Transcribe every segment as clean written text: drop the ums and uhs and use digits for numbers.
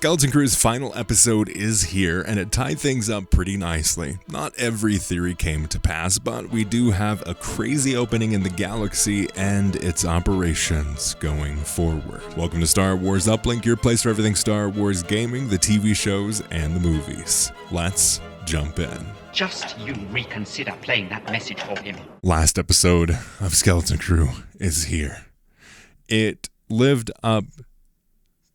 Skeleton Crew's final episode is here, and it tied things up pretty nicely. Not every theory came to pass, but we do have a crazy opening in the galaxy and its operations going forward. Welcome to Star Wars Uplink, your place for everything Star Wars gaming, the TV shows, and the movies. Let's jump in. Just you reconsider playing that message for him. Last episode of Skeleton Crew is here. It lived up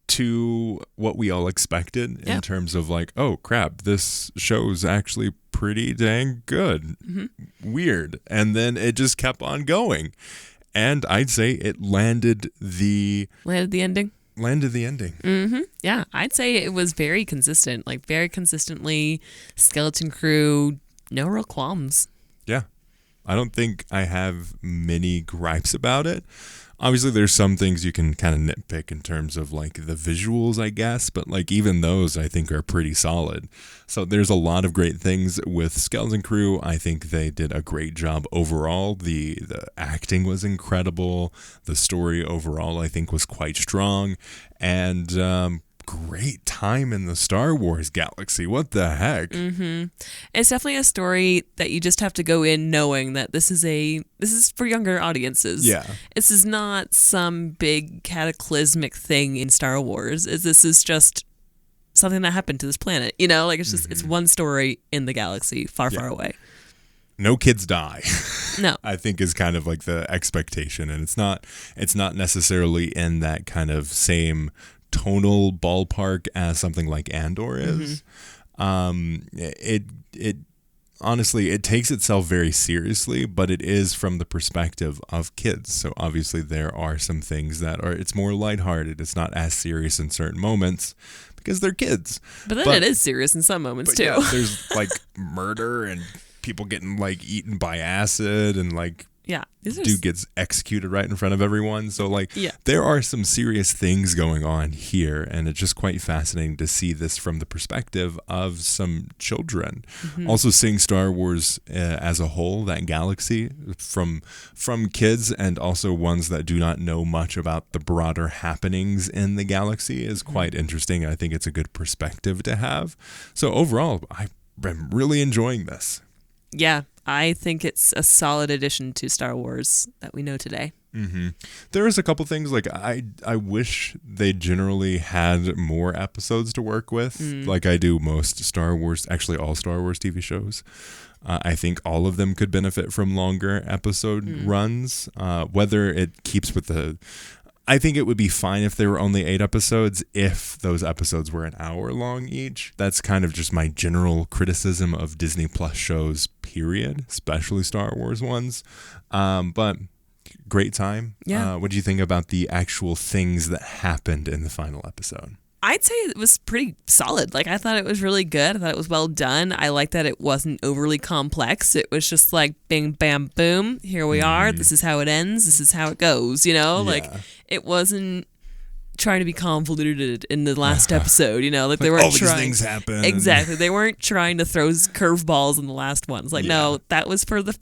to what we all expected in terms of like, oh crap, this show's actually pretty dang good. Weird. And then it just kept on going. And I'd say it landed the ending. Yeah, I'd say it was very consistent, like very consistently. Skeleton Crew, no real qualms. Yeah. I don't think I have many gripes about it. Obviously, there's some things you can kind of nitpick in terms of like the visuals, I guess, but like even those I think are pretty solid. So there's a lot of great things with Skeleton Crew. I think they did a great job overall. The acting was incredible. The story overall I think was quite strong, and great time in the Star Wars galaxy. What the heck? It's definitely a story that you just have to go in knowing that this is for younger audiences. Yeah. This is not some big cataclysmic thing in Star Wars. This is just something that happened to this planet. You know, like it's just it's one story in the galaxy far away. No kids die. No. I think is kind of like the expectation, and it's not necessarily in that kind of same tonal ballpark as something like Andor is. It honestly, it takes itself very seriously, but it is from the perspective of kids. So obviously there are some things that it's more lighthearted. It's not as serious in certain moments because they're kids. But then it is serious in some moments too. Yeah, there's like murder and people getting like eaten by acid and like dude gets executed right in front of everyone. So like there are some serious things going on here, and it's just quite fascinating to see this from the perspective of some children. Also seeing Star Wars as a whole, that galaxy, from kids and also ones that do not know much about the broader happenings in the galaxy is quite interesting. I think it's a good perspective to have. So overall, I've been really enjoying this. Yeah, I think it's a solid addition to Star Wars that we know today. There is a couple things like I wish they generally had more episodes to work with, like I do most Star Wars, actually all Star Wars TV shows. I think all of them could benefit from longer episode runs, whether it keeps with the... I think it would be fine if there were only 8 episodes, if those episodes were an hour long each. That's kind of just my general criticism of Disney Plus shows, period, especially Star Wars ones. But great time. Yeah. What do you think about the actual things that happened in the final episode? I'd say it was pretty solid. Like, I thought it was really good. I thought it was well done. I like that it wasn't overly complex. It was just like bing, bam, boom. Here we are. This is how it ends. This is how it goes. You know, like it wasn't trying to be convoluted in the last episode. You know, like they weren't all trying. These things happen. Exactly. They weren't trying to throw curveballs in the last one. It's like, no, that was for the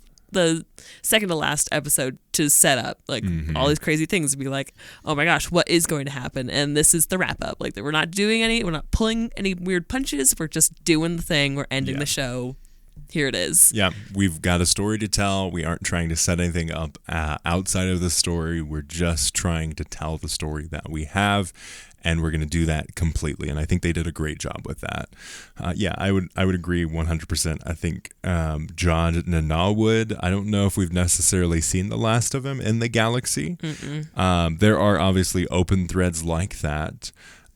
second to last episode to set up like all these crazy things to be like, oh my gosh, what is going to happen? And this is the wrap up. Like we're not pulling any weird punches. We're just doing the thing. We're ending the show. Here it is. Yeah, we've got a story to tell. We aren't trying to set anything up outside of the story. We're just trying to tell the story that we have, and we're going to do that completely. And I think they did a great job with that. I would agree 100%. I think John Nanawood, I don't know if we've necessarily seen the last of him in the galaxy. There are obviously open threads like that.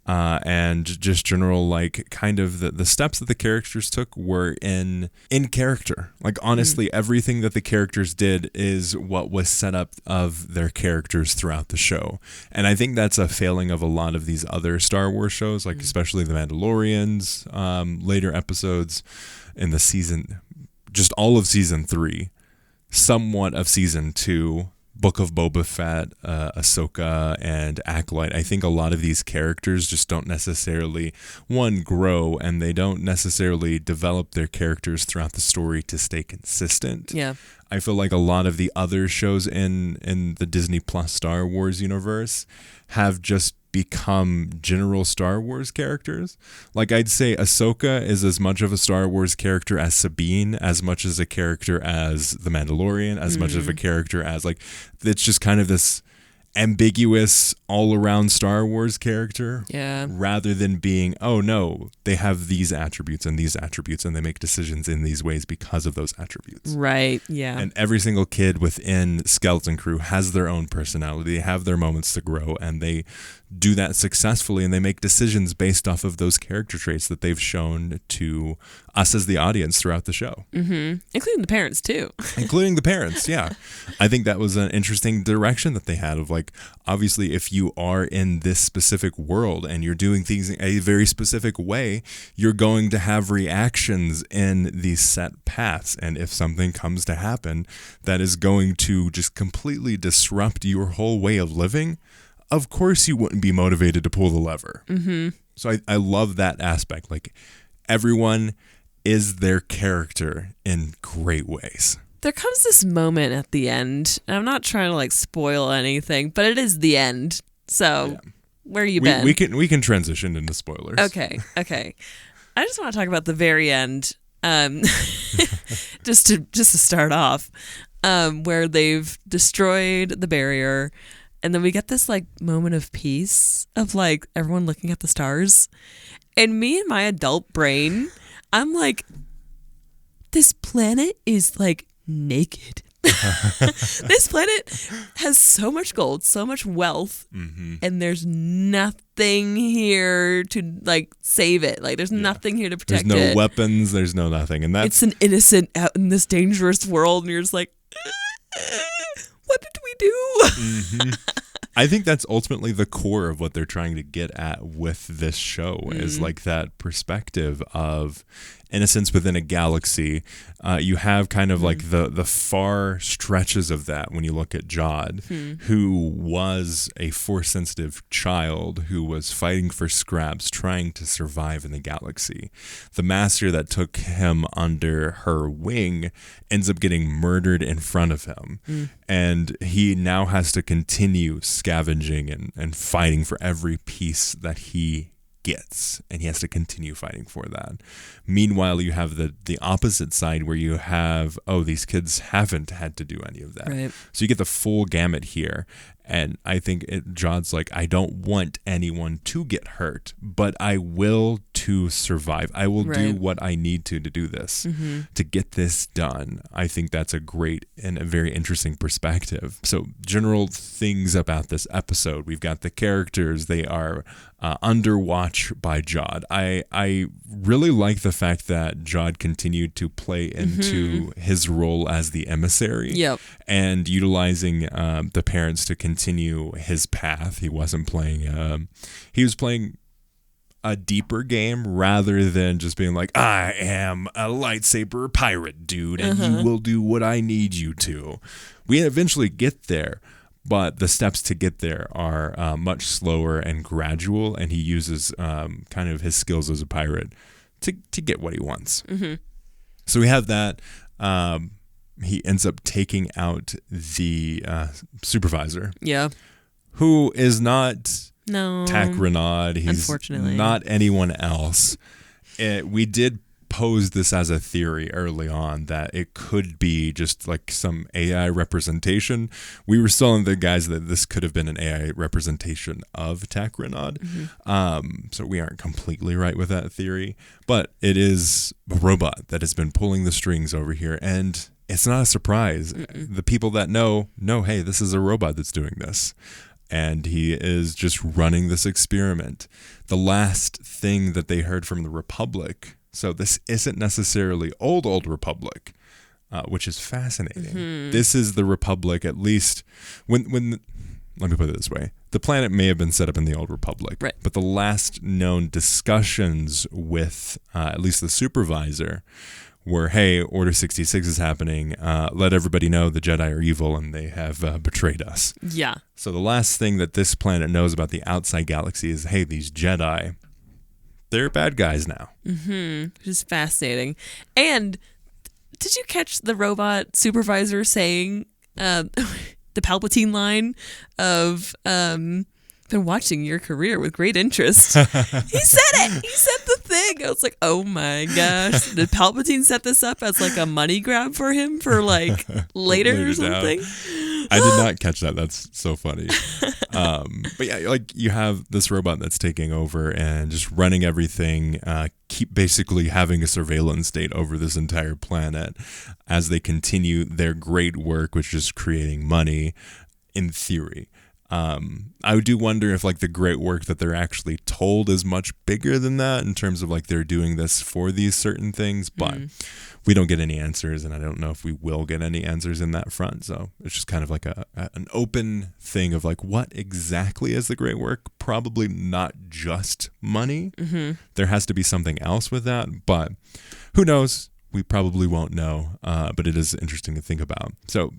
And just general, like, kind of the steps that the characters took were in character. Like, honestly, everything that the characters did is what was set up of their characters throughout the show. And I think that's a failing of a lot of these other Star Wars shows, like especially the Mandalorians, later episodes in the season, just all of season 3, somewhat of season 2, Book of Boba Fett, Ahsoka, and Acolyte. I think a lot of these characters just don't necessarily, grow, and they don't necessarily develop their characters throughout the story to stay consistent. Yeah. I feel like a lot of the other shows in the Disney Plus Star Wars universe have just become general Star Wars characters. Like, I'd say Ahsoka is as much of a Star Wars character as Sabine, as much as a character as the Mandalorian, as much of a character as, like, it's just kind of this ambiguous all-around Star Wars character, rather than being, oh no, they have these attributes and they make decisions in these ways because of those attributes. Right, yeah. And every single kid within Skeleton Crew has their own personality. They have their moments to grow, and they do that successfully, and they make decisions based off of those character traits that they've shown to us as the audience throughout the show. Including the parents, too. Including the parents, yeah. I think that was an interesting direction that they had of, like, obviously, if you are in this specific world and you're doing things in a very specific way, you're going to have reactions in these set paths. And if something comes to happen that is going to just completely disrupt your whole way of living, of course you wouldn't be motivated to pull the lever. So I love that aspect. Like, everyone is their character in great ways. There comes this moment at the end, and I'm not trying to like spoil anything, but it is the end. So where you been? We can transition into spoilers. Okay. I just want to talk about the very end, just to start off, where they've destroyed the barrier. And then we get this like moment of peace of like everyone looking at the stars. And me and my adult brain, I'm like, this planet is like naked. This planet has so much gold, so much wealth, and there's nothing here to like save it. Like there's nothing here to protect it. There's no weapons, there's no nothing. And that's it's an innocent out in this dangerous world, and you're just like, what did we do? I think that's ultimately the core of what they're trying to get at with this show is like that perspective of innocence within a galaxy. You have kind of like the far stretches of that when you look at Jod, who was a Force-sensitive child who was fighting for scraps, trying to survive in the galaxy. The master that took him under her wing ends up getting murdered in front of him. And he now has to continue scavenging and fighting for every piece that he gets, and he has to continue fighting for that. Meanwhile, you have the opposite side where you have, these kids haven't had to do any of that. Right. So you get the full gamut here. And I think Jod's like, I don't want anyone to get hurt, but I will to survive. I will do what I need to do this, to get this done. I think that's a great and a very interesting perspective. So general things about this episode. We've got the characters. They are under watch by Jod. I really like the fact that Jod continued to play into his role as the emissary and utilizing the parents to continue his path. He wasn't playing, he was playing a deeper game rather than just being like, I am a lightsaber pirate dude and you will do what I need you to. We eventually get there, but the steps to get there are much slower and gradual, and he uses kind of his skills as a pirate to get what he wants. So we have that. He ends up taking out the supervisor. Who is not Tack Renaud. He's unfortunately not anyone else. We did pose this as a theory early on that it could be just like some AI representation. We were still in the guise that this could have been an AI representation of Tack Renaud. So we aren't completely right with that theory, but it is a robot that has been pulling the strings over here, and it's not a surprise. The people that know, hey, this is a robot that's doing this. And he is just running this experiment. The last thing that they heard from the Republic, so this isn't necessarily old Republic, which is fascinating. This is the Republic, at least when let me put it this way. The planet may have been set up in the Old Republic, but the last known discussions with at least the supervisor were, hey, Order 66 is happening. Let everybody know the Jedi are evil and they have betrayed us. So the last thing that this planet knows about the outside galaxy is, hey, these Jedi, they're bad guys now. Which is fascinating. And did you catch the robot supervisor saying the Palpatine line of been watching your career with great interest. He said it. He said the thing. I was like, oh my gosh. Did Palpatine set this up as like a money grab for him for like later or something? I did not catch that. That's so funny. But yeah, like you have this robot that's taking over and just running everything, keep basically having a surveillance state over this entire planet as they continue their great work, which is creating money in theory. I do wonder if like the great work that they're actually told is much bigger than that in terms of like they're doing this for these certain things, but we don't get any answers, and I don't know if we will get any answers in that front. So it's just kind of like an open thing of like what exactly is the great work? Probably not just money. There has to be something else with that, but who knows? We probably won't know, but it is interesting to think about. So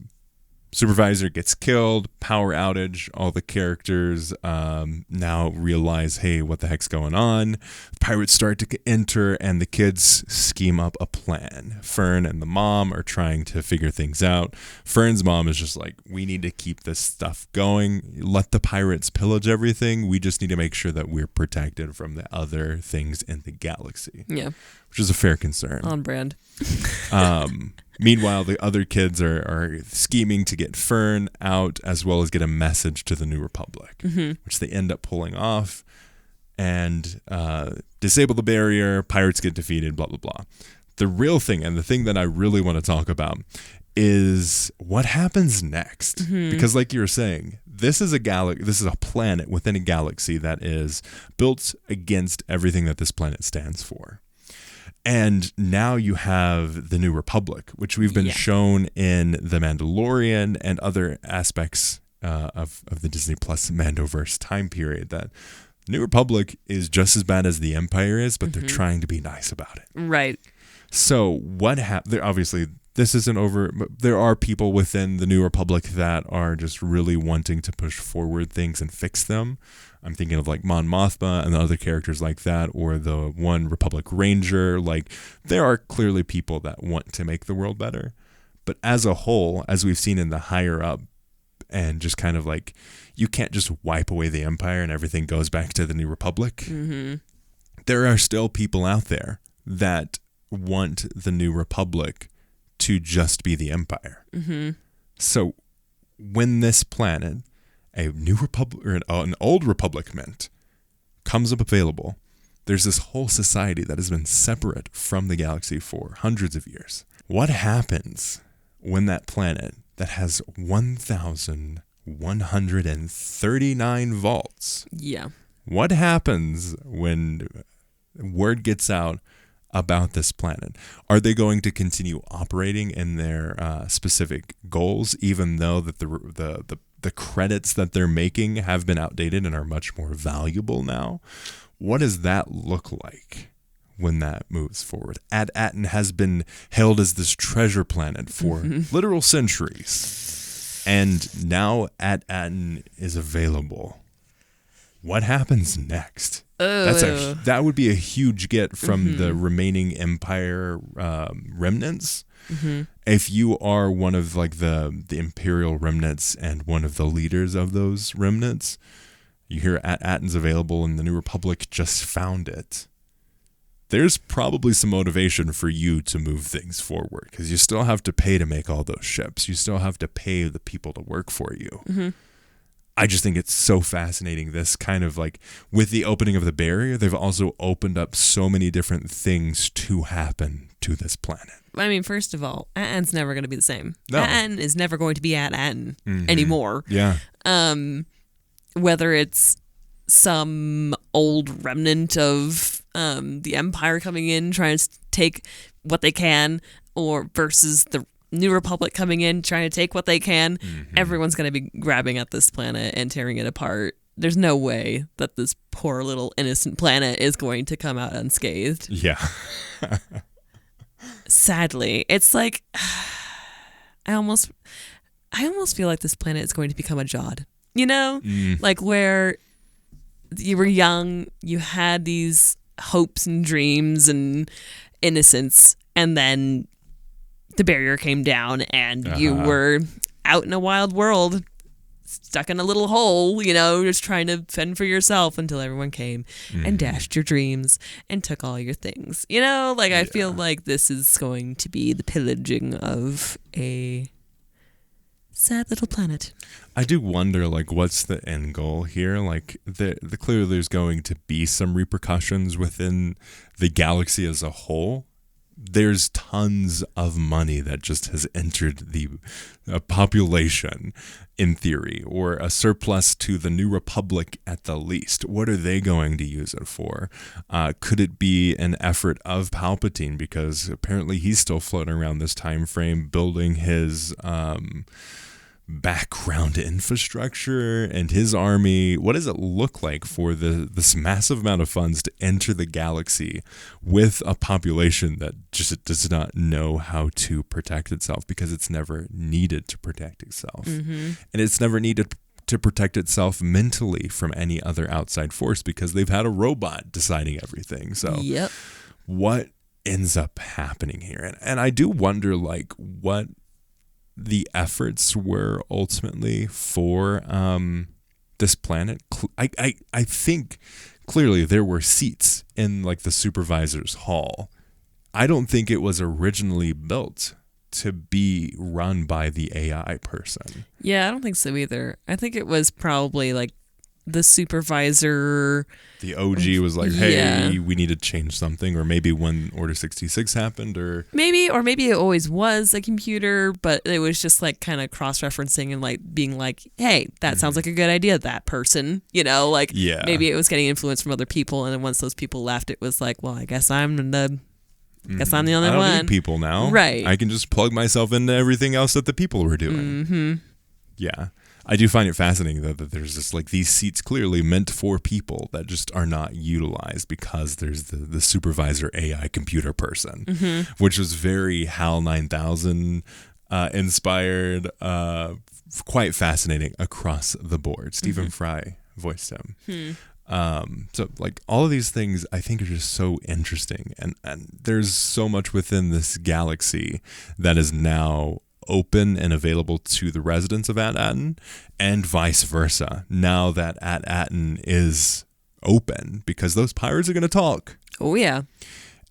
Supervisor gets killed, power outage, all the characters now realize, hey, what the heck's going on? Pirates start to enter, and the kids scheme up a plan. Fern and the mom are trying to figure things out. Fern's mom is just like, we need to keep this stuff going. Let the pirates pillage everything. We just need to make sure that we're protected from the other things in the galaxy. Yeah. Which is a fair concern. On brand. Meanwhile, the other kids are scheming to get Fern out as well as get a message to the New Republic, which they end up pulling off and disable the barrier. Pirates get defeated, blah, blah, blah. The real thing, and the thing that I really want to talk about, is what happens next. Because like you were saying, this is a planet within a galaxy that is built against everything that this planet stands for. And now you have the New Republic, which we've been shown in The Mandalorian and other aspects of the Disney Plus Mandoverse time period, that New Republic is just as bad as the Empire is, but they're trying to be nice about it. Right. So what happened? Obviously, this isn't over, but there are people within the New Republic that are just really wanting to push forward things and fix them. I'm thinking of like Mon Mothma and the other characters like that, or the one Republic Ranger. Like, there are clearly people that want to make the world better. But as a whole, as we've seen in the higher up, and just kind of like, you can't just wipe away the Empire and everything goes back to the New Republic. There are still people out there that want the New Republic to just be the Empire. So when this planet, a New Republic or an old Republic mint, comes up available, there's this whole society that has been separate from the galaxy for hundreds of years. What happens when that planet that has 1,139 vaults? Yeah. What happens when word gets out about this planet? Are they going to continue operating in their specific goals, even though that the credits that they're making have been outdated and are much more valuable now? What does that look like when that moves forward? At-Aten has been held as this treasure planet for literal centuries, and now At-Aten is available. What happens next? That would be a huge get from the remaining Empire remnants. If you are one of like the Imperial remnants and one of the leaders of those remnants, you hear At-Aten's available and the New Republic just found it. There's probably some motivation for you to move things forward, because you still have to pay to make all those ships. You still have to pay the people to work for you. I just think it's so fascinating. This kind of like, with the opening of the barrier, they've also opened up so many different things to happen to this planet. I mean, first of all, At-Aten's never going to be the same. No. At-Aten is never going to be At-Aten anymore. Yeah. Whether it's some old remnant of the Empire coming in, trying to take what they can, or versus the New Republic coming in, trying to take what they can, everyone's going to be grabbing at this planet and tearing it apart. There's no way that this poor little innocent planet is going to come out unscathed. Yeah. Sadly, it's like I almost feel like this planet is going to become a Jod. You know? Like where you were young, you had these hopes and dreams and innocence, and then the barrier came down and you were out in a wild world stuck in a little hole, just trying to fend for yourself until everyone came and dashed your dreams and took all your things. I feel like this is going to be the pillaging of a sad little planet. I do wonder, what's the end goal here? Clearly there's going to be some repercussions within the galaxy as a whole. There's tons of money that just has entered the population, in theory, or a surplus to the New Republic at the least. What are they going to use it for? Could it be an effort of Palpatine? Because apparently he's still floating around this time frame, building his background infrastructure and his army. What does it look like for this massive amount of funds to enter the galaxy with a population that just does not know how to protect itself, because it's never needed to protect itself, and it's never needed to protect itself mentally from any other outside force, because they've had a robot deciding everything. So what ends up happening here? And I do wonder what the efforts were ultimately for this planet. I think clearly there were seats in the supervisor's hall. I don't think it was originally built to be run by the AI person. Yeah, I don't think so either. I think it was probably the supervisor. The OG was hey, we need to change something, or maybe when Order 66 happened, or maybe it always was a computer, but it was just kind of cross-referencing and being hey, that sounds like a good idea, that person, maybe it was getting influence from other people, and then once those people left, it was well, I guess I'm the only one. I don't need people now. Right. I can just plug myself into everything else that the people were doing. Yeah. I do find it fascinating, though, that there's just these seats clearly meant for people that just are not utilized, because there's the supervisor AI computer person, which was very HAL 9000 inspired, quite fascinating across the board. Stephen Fry voiced him. So all of these things I think are just so interesting, and there's so much within this galaxy that is now open and available to the residents of At-Aten, and vice versa, now that At-Aten is open, because those pirates are going to talk. Oh yeah.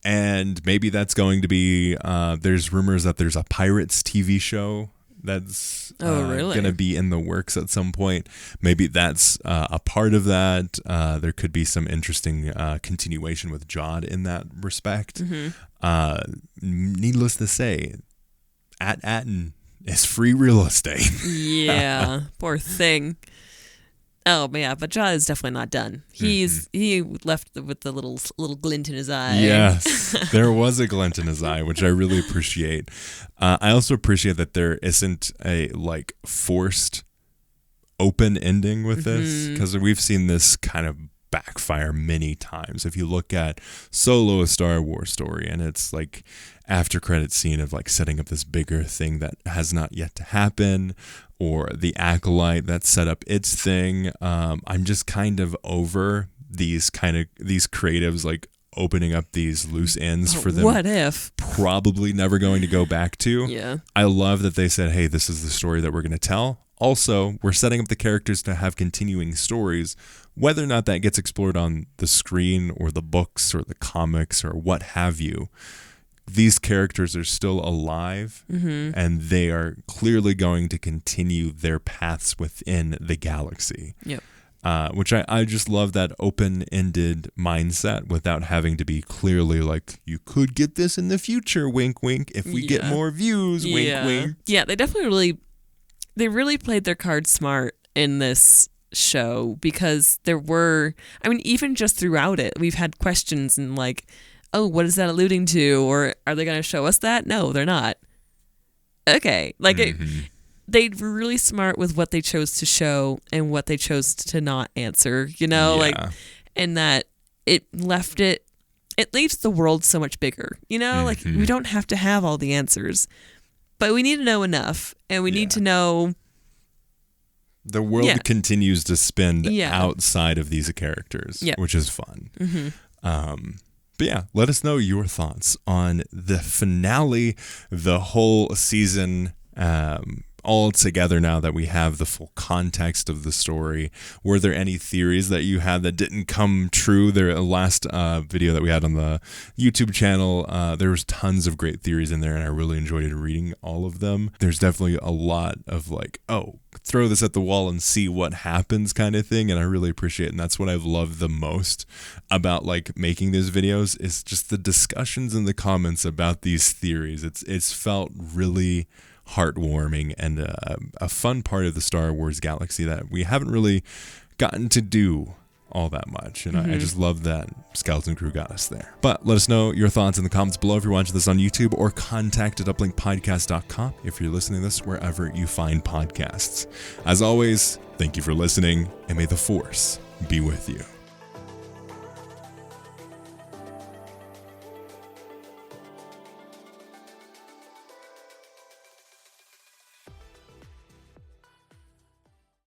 And maybe that's going to be there's rumors that there's a Pirates TV show that's going to be in the works at some point. Maybe that's a part of that. There could be some interesting continuation with Jod in that respect. Needless to say, At-Aten is free real estate. Yeah, poor thing. Oh yeah, but Jod is definitely not done. He left with the little glint in his eye. Yes, there was a glint in his eye, which I really appreciate. I also appreciate that there isn't a forced open ending with this, because we've seen this kind of backfire many times. If you look at Solo, a Star Wars story, and it's after credit scene of setting up this bigger thing that has not yet to happen, or the Acolyte that set up its thing. I'm just kind of over these creatives opening up these loose ends for them. What if? Probably never going to go back to. Yeah. I love that they said, hey, this is the story that we're going to tell. Also, we're setting up the characters to have continuing stories, whether or not that gets explored on the screen or the books or the comics or what have you. These characters are still alive, and they are clearly going to continue their paths within the galaxy. Yep. Which I just love, that open-ended mindset without having to be clearly you could get this in the future, wink, wink, if we get more views, wink, wink. Yeah, they definitely really played their cards smart in this show, because there were, even just throughout it, we've had questions and oh, what is that alluding to? Or are they going to show us that? No, they're not. Okay. They were really smart with what they chose to show and what they chose to not answer, and that it leaves the world so much bigger, we don't have to have all the answers, but we need to know enough, and we need to know. The world continues to spin outside of these characters, which is fun. But yeah, let us know your thoughts on the finale, the whole season. all together now that we have the full context of the story, were there any theories that you had that didn't come true? There, last video that we had on the YouTube channel, there was tons of great theories in there, and I really enjoyed reading all of them. There's definitely a lot of like, oh, throw this at the wall and see what happens kind of thing, and I really appreciate it. And that's what I've loved the most about like making these videos, is just the discussions in the comments about these theories. It's felt really heartwarming and a fun part of the Star Wars galaxy that we haven't really gotten to do all that much, and I just love that Skeleton Crew got us there. But let us know your thoughts in the comments below if you're watching this on YouTube, or contact at uplinkpodcast.com if you're listening to this wherever you find podcasts. As always, thank you for listening, and may the Force be with you.